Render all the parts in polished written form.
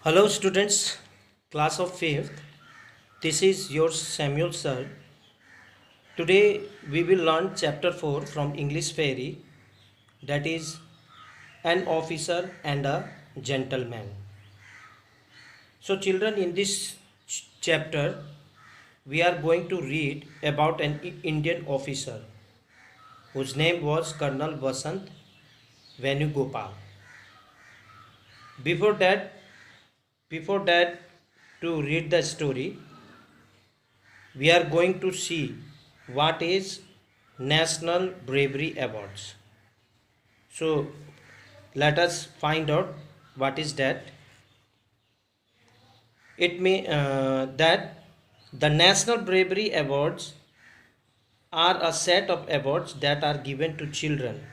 Hello students, class of 5th. This is your Samuel sir. Today we will learn chapter 4 from English Fairy, that is an officer and a gentleman. So children, in this chapter we are going to read about an Indian officer whose name was Colonel Vasant Venugopal. Before that, before that to read the story, we are going to see what is National Bravery Awards. So let us find out what is that. It may that the National Bravery Awards are a set of awards that are given to children,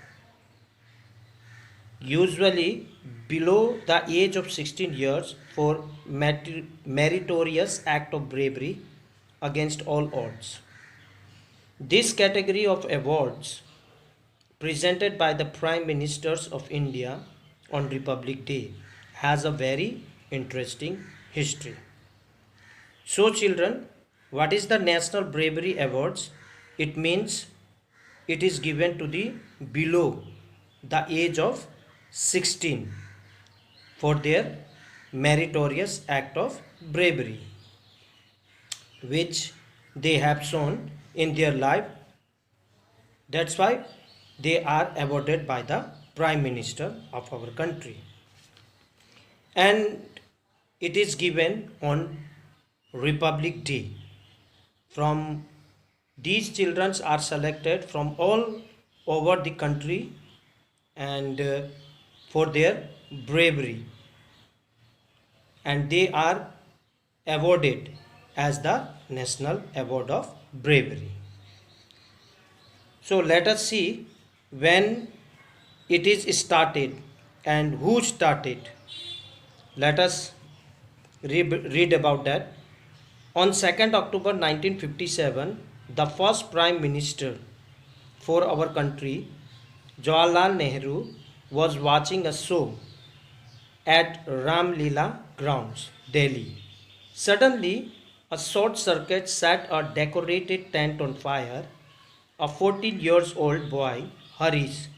usually below the age of 16 years, for meritorious act of bravery against all odds. This category of awards, presented by the Prime Ministers of India on Republic Day, has a very interesting history. So, children, what is the National Bravery Awards? It means it is given to the below the age of 16 for their meritorious act of bravery which they have shown in their life. That's why they are awarded by the Prime Minister of our country. And it is given on Republic Day. From these children are selected from all over the country and for their bravery, and they are awarded as the National Award of Bravery. So let us see when it is started and who started. Let us read about that. On 2nd October 1957, the first Prime Minister for our country, Jawaharlal Nehru, was watching a show at Ram Leela grounds, Delhi. Suddenly, a short circuit set a decorated tent on fire. A 14 years old boy, Harish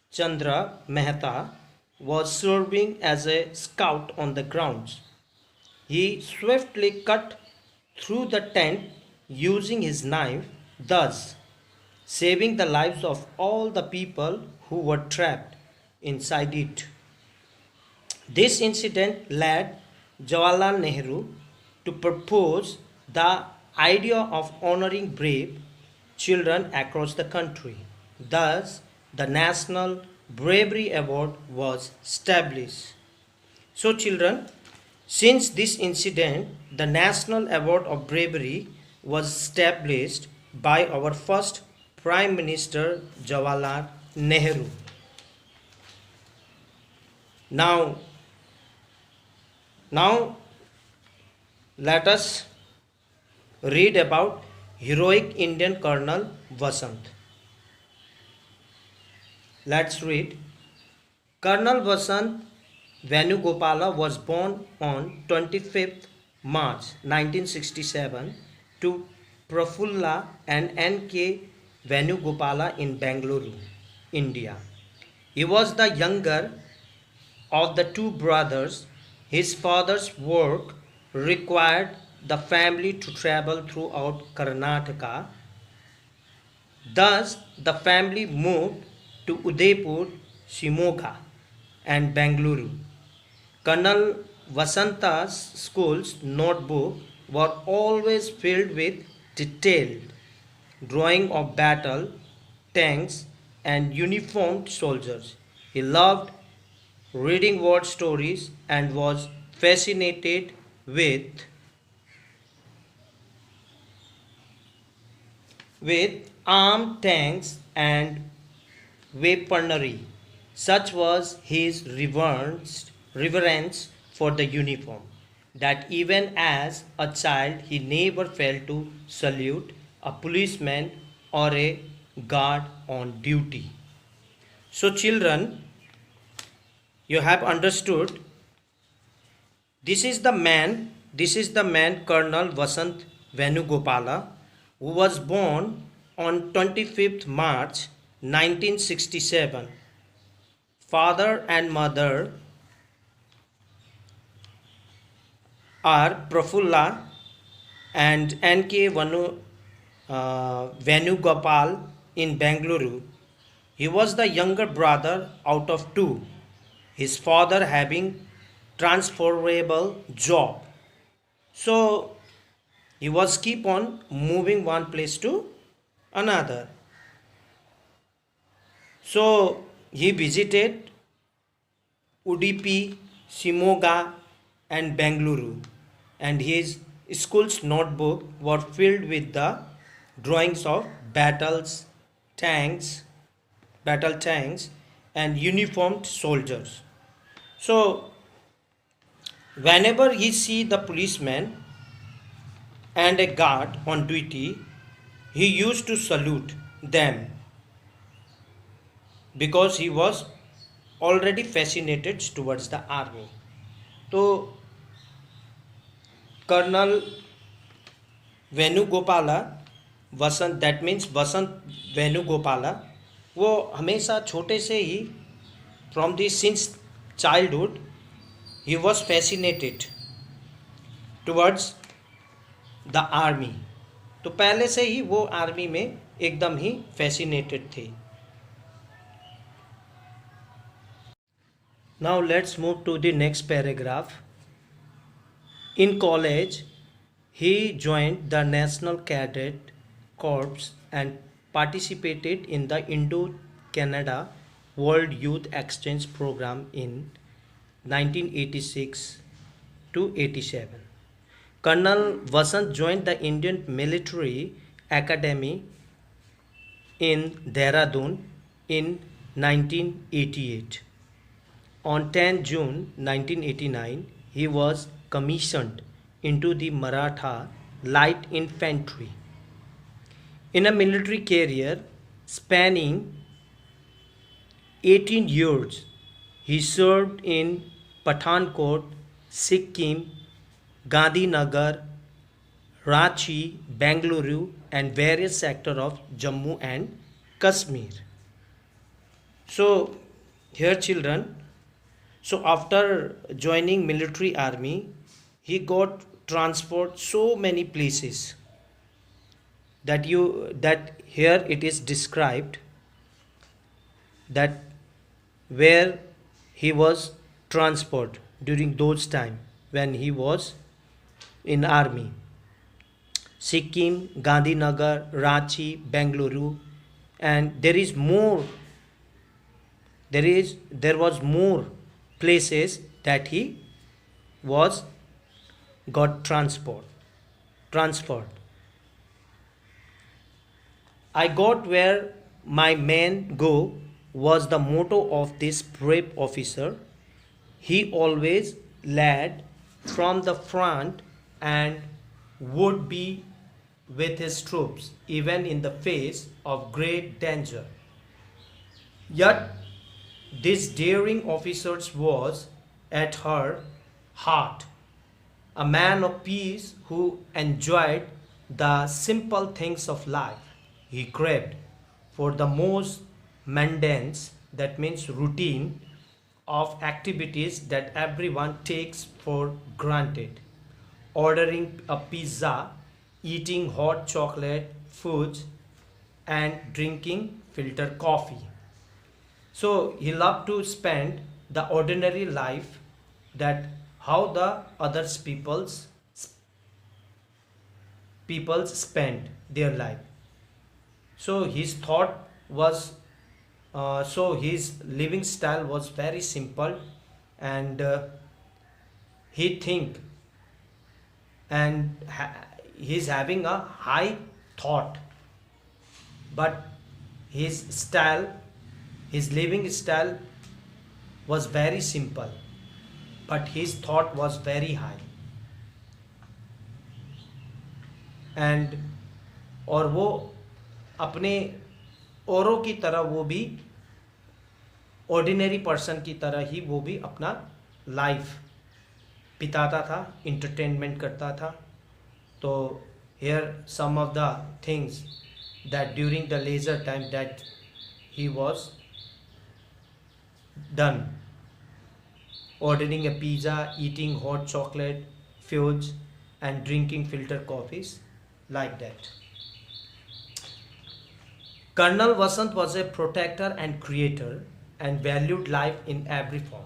Chandra Mehta, was serving as a scout on the grounds. He swiftly cut through the tent using his knife, thus saving the lives of all the people who were trapped inside it. This incident led Jawaharlal Nehru to propose the idea of honoring brave children across the country. Thus, the National Bravery Award was established. So, children, since this incident, the National Award of Bravery was established by our first Prime Minister Jawaharlal Nehru. Now, now let us read about heroic Indian Colonel Vasant. Let's read. Colonel Vasant Venugopala was born on 25th March 1967 to Prafulla and N.K. Venugopala in Bangalore, India. He was the younger of the two brothers. His father's work required the family to travel throughout Karnataka. Thus, the family moved to Udaipur, Shimoga, and Bangalore. Colonel Vasanta's school's notebook were always filled with detailed drawing of battle, tanks, and uniformed soldiers. He loved reading war stories and was fascinated with armed tanks and weaponry. Such was his reverence for the uniform that even as a child he never failed to salute a policeman or a guard on duty. So, children, you have understood This is the man Colonel Vasant Venugopala, who was born on 25th March 1967. Father and mother are Prafulla and N.K. Venugopal in Bengaluru. He was the younger brother out of two, his father having transferable job. So he was keep on moving one place to another. So he visited Udupi, Shimoga and Bengaluru, and his school's notebook were filled with the drawings of tanks, battle tanks and uniformed soldiers. So whenever he see the policeman and a guard on duty, he used to salute them because he was already fascinated towards the army. तो colonel Venugopala Vasant, that means Vasant Venugopala, वो हमेशा छोटे से ही from the since childhood he was fascinated towards the army. तो पहले से ही वो आर्मी में एकदम ही फैसिनेटेड थे. Now let's move to the next paragraph. In college, he joined the National Cadet Corps and participated in the Indo-Canada World Youth Exchange Program in 1986 to 87. Colonel Vasant joined the Indian Military Academy in Dehradun in 1988. On 10 June 1989, he was commissioned into the Maratha Light Infantry. In a military career spanning 18 years, he served in Pathankot, Sikkim, Gandhinagar, Ranchi, Bengaluru and various sectors of Jammu and Kashmir. So here children, so after joining military army, he got transferred so many places that here it is described that where he was transferred during those time when he was in army. Sikkim, Gandhinagar, Ranchi, Bengaluru, and there was more places that he was got transferred. I got where my men go was the motto of this brave officer. He always led from the front and would be with his troops even in the face of great danger. Yet this daring officer was at her heart a man of peace who enjoyed the simple things of life. He craved for the most mundane, that means routine, of activities that everyone takes for granted. Ordering a pizza, eating hot chocolate foods and drinking filter coffee. So he loved to spend the ordinary life, that how the others peoples spend their life. So his thought was so his living style was very simple, and he think and he's having a high thought, but his living style was very simple, but his thought was very high. And और वो अपने औरों की तरह वो भी ordinary person की तरह ही वो भी अपना लाइफ बिताता था, इंटरटेनमेंट करता था. तो here some of the things that during the leisure time that he was done: ordering a pizza, eating hot chocolate fudge, and drinking filter coffees, like that. Colonel Vasant was a protector and creator and valued life in every form.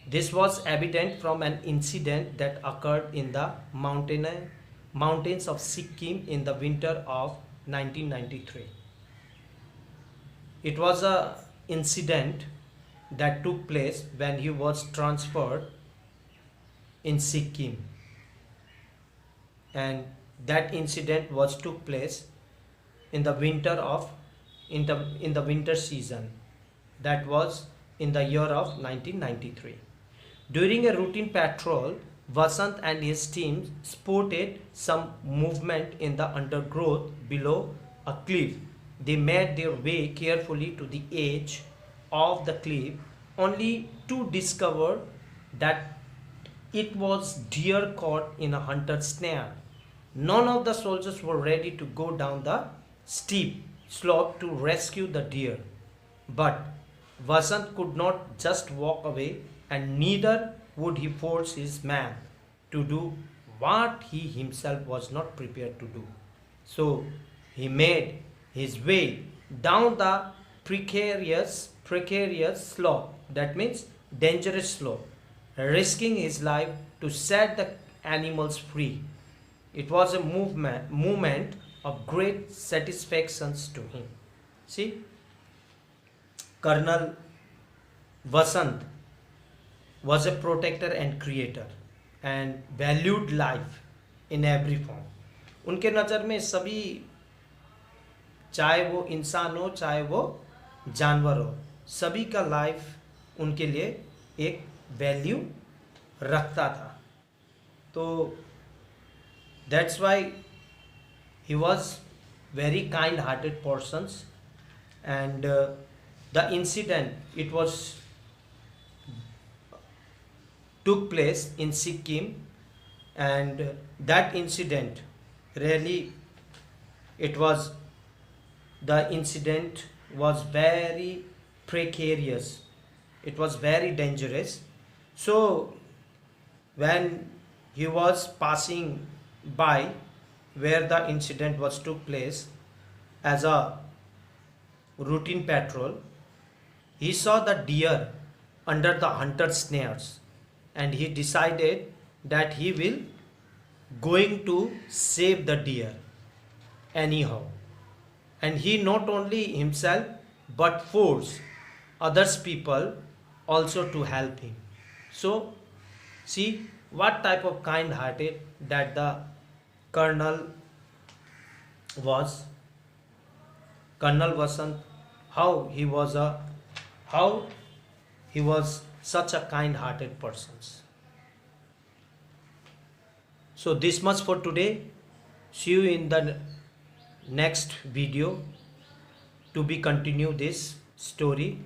This was evident from an incident that occurred in the mountains of Sikkim in the winter of 1993. It was a incident that took place when he was transferred in Sikkim, and that incident was took place in the winter season, that was in the year of 1993. During a routine patrol, Vasant and his team spotted some movement in the undergrowth below a cliff. They made their way carefully to the edge of the cliff, only to discover that it was deer caught in a hunter's snare. None of the soldiers were ready to go down the steep slope to rescue the deer. But Vasant could not just walk away, and neither would he force his man to do what he himself was not prepared to do. So he made his way down the precarious slope, that means dangerous slope, risking his life to set the animals free. It was a moment of great satisfactions to him. See, Colonel Vasant was a protector and creator and valued life in every form. उनके नज़र में सभी, चाहे वो इंसान हो चाहे वो जानवर हो, सभी का लाइफ उनके लिए एक वैल्यू रखता था. तो that's why he was very kind hearted persons. And the incident, it was took place in Sikkim, and that incident really, the incident was very precarious, it was very dangerous. So when he was passing by where the incident was took place as a routine patrol, he saw the deer under the hunter's snares, and he decided that he will going to save the deer anyhow. And he not only himself but forced others people also to help him. So see what type of kind hearted that the Colonel was, Colonel Vasant, how he was such a kind hearted person. So this much for today. See you in the next video to be continue this story.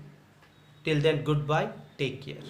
Till then, goodbye, take care.